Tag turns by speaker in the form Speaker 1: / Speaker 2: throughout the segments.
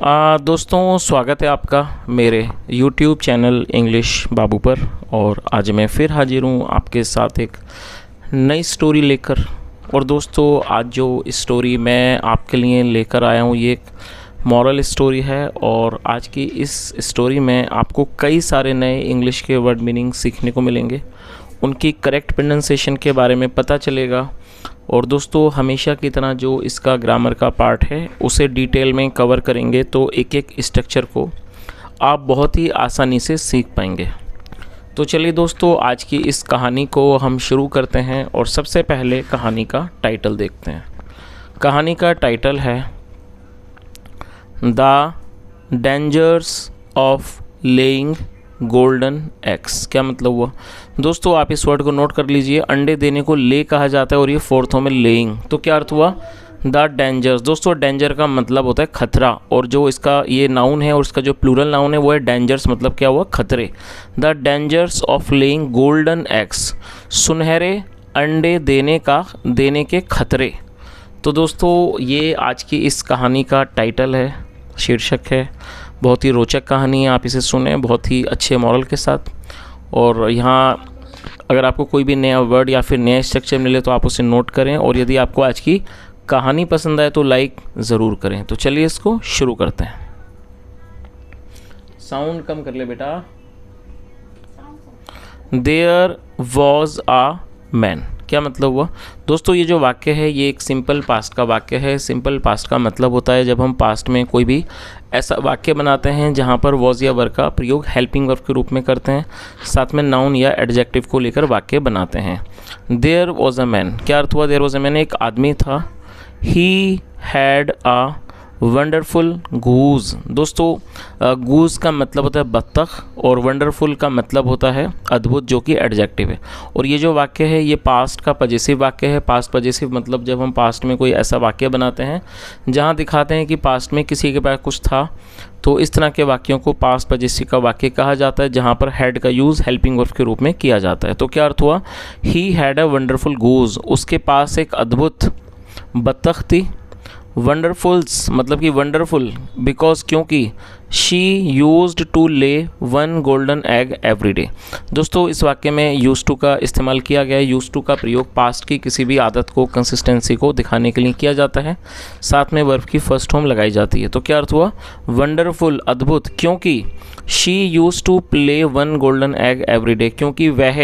Speaker 1: दोस्तों, स्वागत है आपका मेरे YouTube चैनल इंग्लिश बाबू पर। और आज मैं फिर हाजिर हूँ आपके साथ एक नई स्टोरी लेकर। और दोस्तों, आज जो स्टोरी मैं आपके लिए लेकर आया हूँ ये एक मॉरल स्टोरी है। और आज की इस स्टोरी में आपको कई सारे नए इंग्लिश के वर्ड मीनिंग सीखने को मिलेंगे, उनकी करेक्ट प्रोनाउंसिएशन के बारे में पता चलेगा। और दोस्तों, हमेशा की तरह जो इसका ग्रामर का पार्ट है उसे डिटेल में कवर करेंगे, तो एक एक स्ट्रक्चर को आप बहुत ही आसानी से सीख पाएंगे। तो चलिए दोस्तों, आज की इस कहानी को हम शुरू करते हैं। और सबसे पहले कहानी का टाइटल देखते हैं। कहानी का टाइटल है the dangers of laying golden eggs. क्या मतलब हुआ दोस्तों? आप इस वर्ड को नोट कर लीजिए। अंडे देने को ले कहा जाता है और ये फोर्थों में लेइंग, तो क्या अर्थ हुआ? The dangers. दोस्तों, डेंजर का मतलब होता है खतरा, और जो इसका ये नाउन है और इसका जो प्लूरल नाउन है वो है डेंजर्स, मतलब क्या हुआ? खतरे। The dangers of laying golden eggs, सुनहरे अंडे देने के खतरे। तो दोस्तों, ये आज की इस कहानी का टाइटल है, शीर्षक है। बहुत ही रोचक कहानी है, आप इसे सुने बहुत ही अच्छे मॉरल के साथ। और यहाँ अगर आपको कोई भी नया वर्ड या फिर नया स्ट्रक्चर मिले तो आप उसे नोट करें। और यदि आपको आज की कहानी पसंद आए तो लाइक ज़रूर करें। तो चलिए इसको शुरू करते हैं। साउंड कम कर ले बेटा। There was a man. क्या मतलब हुआ दोस्तों? ये जो वाक्य है ये एक सिंपल पास्ट का वाक्य है। सिंपल पास्ट का मतलब होता है जब हम पास्ट में कोई भी ऐसा वाक्य बनाते हैं जहाँ पर वॉज या वर का प्रयोग हेल्पिंग वर्ब के रूप में करते हैं, साथ में नाउन या एडजेक्टिव को लेकर वाक्य बनाते हैं। देयर वॉज अ मैन, क्या अर्थ हुआ? देयर वॉज अ मैन, एक आदमी था। ही हैड अ वंडरफुल गूज। दोस्तों, गूज का मतलब होता है बत्तख, और वंडरफुल का मतलब होता है अद्भुत, जो कि एडजेक्टिव है। और ये जो वाक्य है ये पास्ट का पजेसिव वाक्य है। पास्ट पजेसिव मतलब जब हम पास्ट में कोई ऐसा वाक्य बनाते हैं जहाँ दिखाते हैं कि पास्ट में किसी के पास कुछ था, तो इस तरह के वाक्यों को पास्ट पजेसिव का वाक्य कहा जाता है, जहाँ पर हैड का यूज़ हेल्पिंग वर्ब के रूप में किया जाता है। तो क्या अर्थ हुआ? ही हैड अ वंडरफुल गूज, उसके पास एक अद्भुत बत्तख थी। वंडरफुल्स मतलब कि वंडरफुल बिकॉज क्योंकि शी यूज्ड टू ले one golden egg every day. दोस्तों, इस वाक्य में यूज टू का इस्तेमाल किया गया है। यूज टू का प्रयोग पास्ट की किसी भी आदत को, कंसिस्टेंसी को दिखाने के लिए किया जाता है, साथ में वर्ब की फर्स्ट फॉर्म लगाई जाती है। तो क्या अर्थ हुआ? वंडरफुल अद्भुत, क्योंकि she use to play one golden egg every day, क्योंकि वह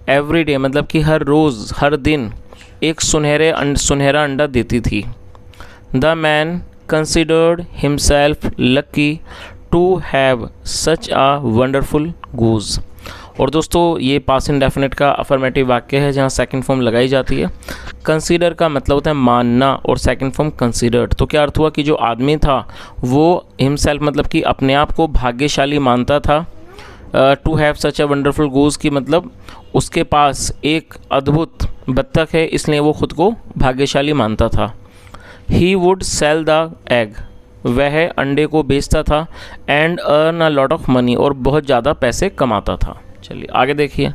Speaker 1: एवरी डे मतलब कि हर रोज़ हर दिन एक सुनहरा अंडा देती थी। The man considered himself lucky to have such a wonderful goose। और दोस्तों, ये पास्ट इंडेफिनिट का अफर्मेटिव वाक्य है जहाँ सेकंड फॉर्म लगाई जाती है। कंसीडर का मतलब होता है मानना, और सेकंड फॉर्म कंसीडर्ड। तो क्या अर्थ हुआ कि जो आदमी था वो हिमसेल्फ मतलब कि अपने आप को भाग्यशाली मानता था। To have such a wonderful goose की मतलब उसके पास एक अद्भुत बत्तख है, इसलिए वो खुद को भाग्यशाली मानता था। He would sell the egg, वह अंडे को बेचता था। And earn a lot of money, और बहुत ज़्यादा पैसे कमाता था। चलिए आगे देखिए।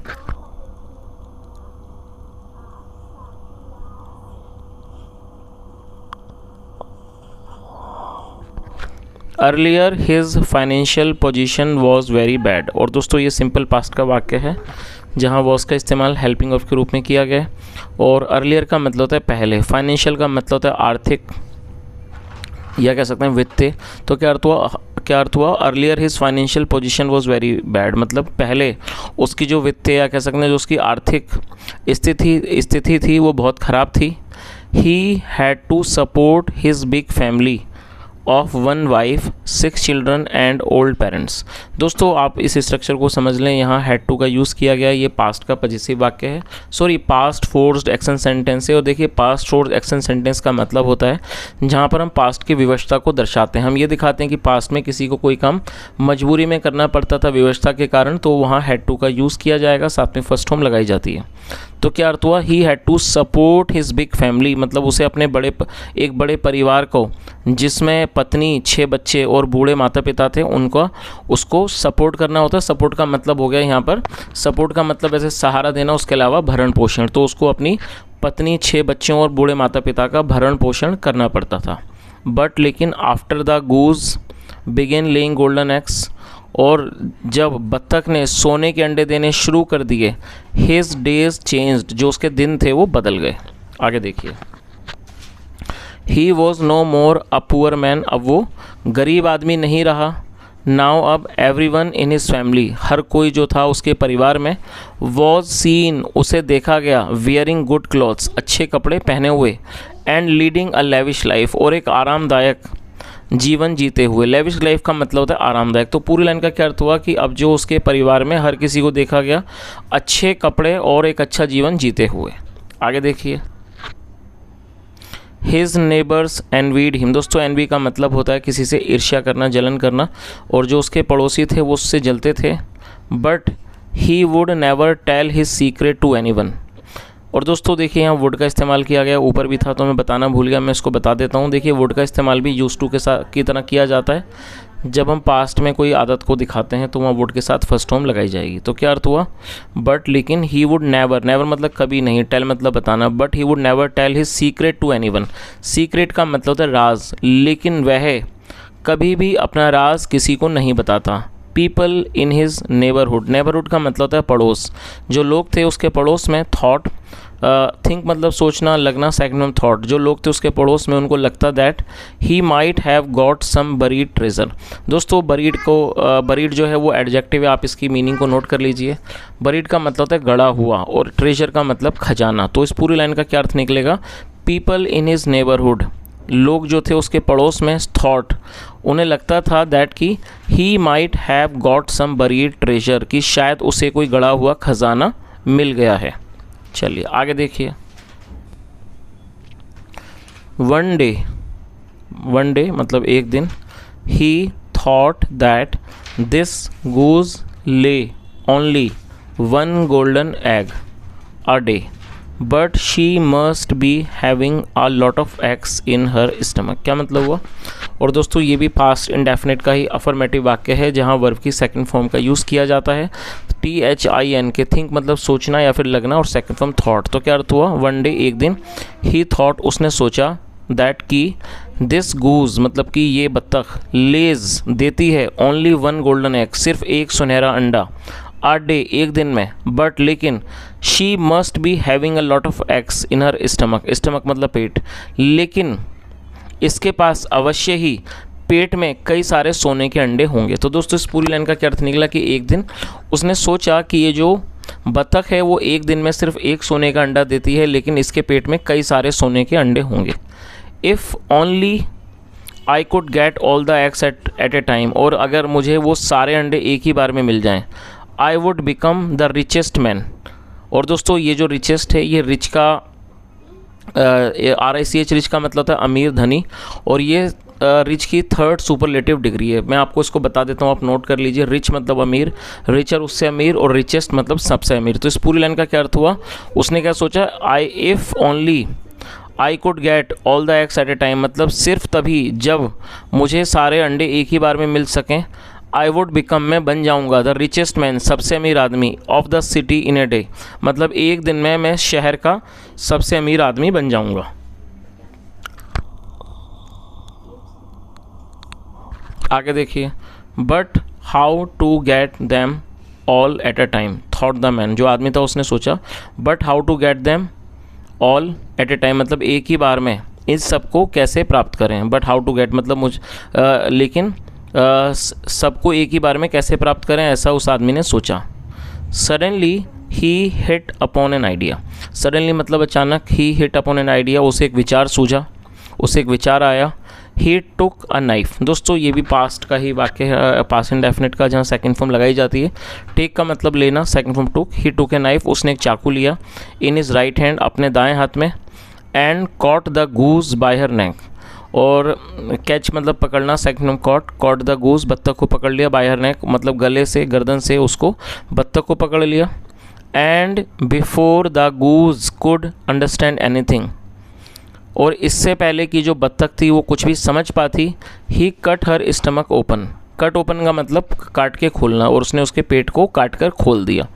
Speaker 1: Earlier his financial position was very bad. और दोस्तों, ये सिंपल पास्ट का वाक्य है जहाँ वॉज का इस्तेमाल हेल्पिंग वर्ब के रूप में किया गया है। और अर्लियर का मतलब होता है पहले, फाइनेंशियल का मतलब होता है आर्थिक या कह सकते हैं वित्तीय। तो क्या अर्थ हुआ? Earlier his financial position was very bad, मतलब पहले उसकी जो वित्तीय या कह सकते हैं जो उसकी आर्थिक स्थिति थी वो बहुत ख़राब थी। He had to support his big family of one wife, 6 children and old parents. दोस्तों, आप इस स्ट्रक्चर को समझ लें। यहाँ हैड टू का यूज़ किया गया है। ये पास्ट का पजेसिव वाक्य है, पास्ट फोर्स्ड एक्शन सेंटेंस है। और देखिए, पास्ट फोर्स्ड एक्शन सेंटेंस का मतलब होता है जहाँ पर हम पास्ट की विवशता को दर्शाते हैं। हम ये दिखाते हैं कि पास्ट में किसी को कोई काम मजबूरी में करना पड़ता था विवशता के कारण, तो वहाँ हैड टू का यूज़ किया जाएगा, साथ में फर्स्ट फॉर्म लगाई जाती है। तो क्या अर्थ हुआ? He had to support his big family, मतलब उसे अपने एक बड़े परिवार को, जिसमें पत्नी, 6 बच्चे और बूढ़े माता पिता थे, उसको सपोर्ट करना होता है। सपोर्ट का मतलब हो गया यहाँ पर, सपोर्ट का मतलब ऐसे सहारा देना, उसके अलावा भरण पोषण। तो उसको अपनी पत्नी, 6 बच्चों और बूढ़े माता पिता का भरण पोषण करना पड़ता था। बट लेकिन after the goose began laying golden eggs, और जब बत्तख ने सोने के अंडे देने शुरू कर दिए, हिज डेज चेंज्ड, जो उसके दिन थे वो बदल गए। आगे देखिए, he was no more a poor man, अब वो गरीब आदमी नहीं रहा। नाउ अब every one in his family, हर कोई जो था उसके परिवार में, वॉज सीन, उसे देखा गया, वियरिंग गुड क्लॉथ्स, अच्छे कपड़े पहने हुए, and leading a lavish life, और एक आरामदायक जीवन जीते हुए। लेविश लाइफ का मतलब होता है आरामदायक। तो पूरी लाइन का क्या अर्थ हुआ कि अब जो उसके परिवार में हर किसी को देखा गया अच्छे कपड़े और एक अच्छा जीवन जीते हुए। आगे देखिए, हिज नेबर्स एनवीड हिम। दोस्तों एनवी का मतलब होता है किसी से ईर्ष्या करना, जलन करना, और जो उसके पड़ोसी थे वो उससे जलते थे। But he would never tell his secret to anyone. और दोस्तों देखिए यहाँ वुड का इस्तेमाल किया गया, ऊपर भी था तो मैं बताना भूल गया, मैं इसको बता देता हूँ। देखिए वुड का इस्तेमाल भी यूज टू के साथ की तरह किया जाता है। जब हम पास्ट में कोई आदत को दिखाते हैं तो वहाँ वुड के साथ फर्स्ट फॉर्म लगाई जाएगी। तो क्या अर्थ हुआ, बट लेकिन ही वुड नेवर, नेवर मतलब कभी नहीं, टेल मतलब बताना, but he would never tell his secret to anyone. Secret का मतलब होता है राज, लेकिन वह कभी भी अपना राज किसी को नहीं बताता। People in his neighbourhood, neighbourhood का मतलब होता है पड़ोस, जो लोग थे उसके पड़ोस में। थॉट, थिंक मतलब सोचना, लगना, सेकंड में थॉट, जो लोग थे उसके पड़ोस में उनको लगता that he might have got some buried treasure. दोस्तों बरीड को बरीड जो है वो एडजेक्टिव है, आप इसकी मीनिंग को नोट कर लीजिए। बरीड का मतलब होता है गड़ा हुआ, और ट्रेजर का मतलब खजाना। तो इस पूरी लाइन का क्या अर्थ निकलेगा, पीपल इन हिज नेबरहुड, लोग जो थे उसके पड़ोस में, थॉट, उन्हें लगता था दैट कि he might have got some buried treasure, कि शायद उसे कोई गड़ा हुआ खजाना मिल गया है। चलिए आगे देखिए, वन डे मतलब एक दिन, ही थॉट दैट दिस गूज ले only one golden egg a day, but she must be having a lot of eggs in her stomach. क्या मतलब हुआ, और दोस्तों ये भी पास्ट इंडेफिनिट का ही अफर्मेटिव वाक्य है जहाँ वर्ब की सेकंड फॉर्म का यूज़ किया जाता है। THIN के, थिंक मतलब सोचना या फिर लगना, और सेकंड फॉर्म थॉट। तो क्या अर्थ हुआ, वन डे एक दिन, ही थॉट उसने सोचा, दैट कि दिस गूज मतलब कि ये बत्तख, लेज देती है, ओनली वन गोल्डन एग सिर्फ एक सुनहरा अंडा, a डे एक दिन में, बट लेकिन she must be having a lot of eggs in her stomach, stomach मतलब पेट, लेकिन इसके पास अवश्य ही पेट में कई सारे सोने के अंडे होंगे। तो दोस्तों इस पूरी लाइन का क्या अर्थ निकला कि एक दिन उसने सोचा कि ये जो बत्तख है वो एक दिन में सिर्फ एक सोने का अंडा देती है, लेकिन इसके पेट में कई सारे सोने के अंडे होंगे। If only I could get all the eggs eight a time, और अगर मुझे वो सारे अंडे एक ही बार में मिल जाएं, I would become the richest man. और दोस्तों ये जो रिचेस्ट है, ये रिच का RICH रिच का मतलब था अमीर, धनी, और ये रिच की थर्ड सुपरलेटिव डिग्री है। मैं आपको इसको बता देता हूँ, आप नोट कर लीजिए। रिच मतलब अमीर, रिचर उससे अमीर, और रिचेस्ट मतलब सबसे अमीर। तो इस पूरी लाइन का क्या अर्थ हुआ, उसने क्या सोचा, if only I could get all the eggs eight a time, मतलब सिर्फ तभी जब मुझे सारे अंडे एक ही बार में मिल सकें, आई वुड बिकम, मैं बन जाऊंगा, द रिचेस्ट मैन, सबसे अमीर आदमी, of the city in a day, मतलब एक दिन में मैं शहर का सबसे अमीर आदमी बन जाऊंगा। आगे देखिए, but how to get them all at a time thought the man, जो आदमी था उसने सोचा, but how to get them all at a time मतलब एक ही बार में इन सबको कैसे प्राप्त करें। बट हाउ टू गेट मतलब लेकिन सबको एक ही बार में कैसे प्राप्त करें, ऐसा उस आदमी ने सोचा। Suddenly he hit upon an idea, suddenly मतलब अचानक, ही हिट अपॉन एन आइडिया, उसे एक विचार सूझा, उसे एक विचार आया। ही टुक अ नाइफ, दोस्तों ये भी पास्ट का ही वाक्य है, पास्ट इंडेफिनिट का, जहाँ सेकंड फॉर्म लगाई जाती है। टेक का मतलब लेना, second form took. He took a knife, उसने एक चाकू लिया, इन हिज राइट हैंड, अपने दाएं हाथ में, and caught the goose by her neck, और कैच मतलब पकड़ना, second form caught, caught the goose बत्तख को पकड़ लिया, बाय हर नेक मतलब गले से, गर्दन से उसको बत्तख को पकड़ लिया। And before the goose could understand anything, और इससे पहले कि जो बत्तख थी वो कुछ भी समझ पाती, ही कट हर स्टमक ओपन, कट ओपन का मतलब काट के खोलना, और उसने उसके पेट को काट कर खोल दिया।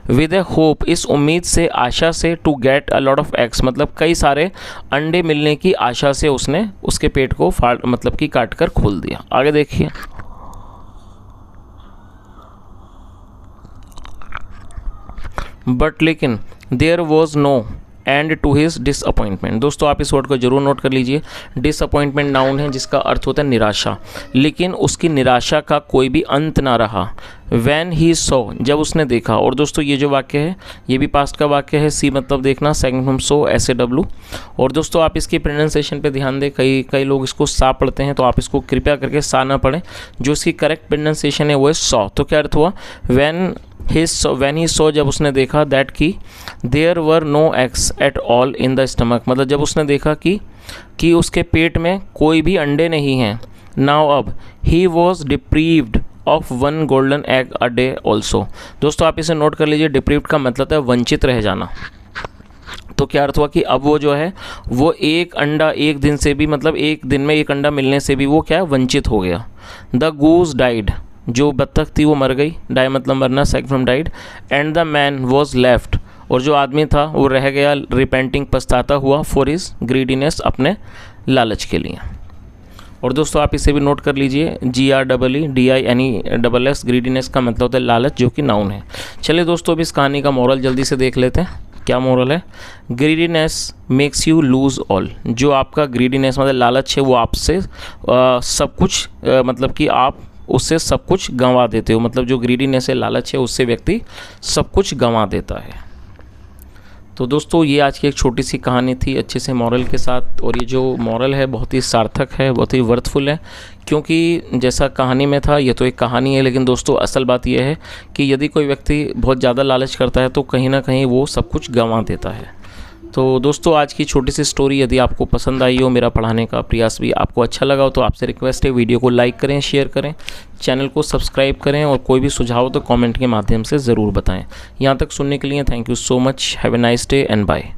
Speaker 1: विद ए होप, इस उम्मीद से, आशा से, to get a lot of eggs, मतलब कई सारे अंडे मिलने की आशा से उसने उसके पेट को फाड़ मतलब कि काट कर खोल दिया। आगे देखिए, बट लेकिन there was no end to his disappointment. दोस्तों आप इस वर्ड को जरूर नोट कर लीजिए। डिसअपॉइंटमेंट नाउन है जिसका अर्थ होता है निराशा, लेकिन उसकी निराशा का कोई भी अंत ना रहा। वैन ही सो, जब उसने देखा। और दोस्तों ये जो वाक्य है ये भी पास्ट का वाक्य है। सी मतलब देखना, सेकंड फ्रॉम सो, SAW। और दोस्तों आप इसकी प्रोनाउंसिएशन पे ध्यान दें, कई लोग इसको सा पढ़ते हैं, तो आप इसको कृपया करके सा ना पढ़ें। जो इसकी करेक्ट प्रोनाउंसिएशन है वो है सॉ। तो क्या अर्थ हुआ, वैन ही सो, जब उसने देखा, दैट की there were no eggs at all in the stomach, मतलब जब उसने देखा कि उसके पेट में कोई भी अंडे नहीं हैं। नाउ अब, he was deprived of 1 golden egg a day also. दोस्तों आप इसे नोट कर लीजिए, डिप्रीव्ड का मतलब है वंचित रह जाना। तो क्या अर्थ हुआ कि अब वो जो है वो एक अंडा एक दिन से भी, मतलब एक दिन में एक अंडा मिलने से भी वो क्या है, वंचित हो गया। द गूज डाइड, जो बत्तख थी वो मर गई। डाई मतलब मरना, second from died. And the man was left, और जो आदमी था वो रह गया, रिपेंटिंग पछताता हुआ, फॉर हिज ग्रीडीनेस, अपने लालच के लिए। और दोस्तों आप इसे भी नोट कर लीजिए, GREEDINESS, ग्रीडीनेस का मतलब होता है लालच, जो कि नाउन है। चलिए दोस्तों अब इस कहानी का मोरल जल्दी से देख लेते हैं। क्या मोरल है, greediness makes you lose all. जो आपका ग्रीडीनेस मतलब लालच है वो आपसे सब कुछ मतलब कि आप उससे सब कुछ गंवा देते हो। मतलब जो ग्रीडीनेस है, लालच है, उससे व्यक्ति सब कुछ गंवा देता है। तो दोस्तों ये आज की एक छोटी सी कहानी थी अच्छे से मॉरल के साथ। और ये जो मॉरल है बहुत ही सार्थक है, बहुत ही वर्थफुल है, क्योंकि जैसा कहानी में था ये तो एक कहानी है, लेकिन दोस्तों असल बात यह है कि यदि कोई व्यक्ति बहुत ज़्यादा लालच करता है तो कहीं ना कहीं वो सब कुछ गंवा देता है। तो दोस्तों आज की छोटी सी स्टोरी यदि आपको पसंद आई हो, मेरा पढ़ाने का प्रयास भी आपको अच्छा लगा हो, तो आपसे रिक्वेस्ट है वीडियो को लाइक करें, शेयर करें, चैनल को सब्सक्राइब करें, और कोई भी सुझाव तो कमेंट के माध्यम से ज़रूर बताएं। यहाँ तक सुनने के लिए thank you so much. Have a nice day and bye.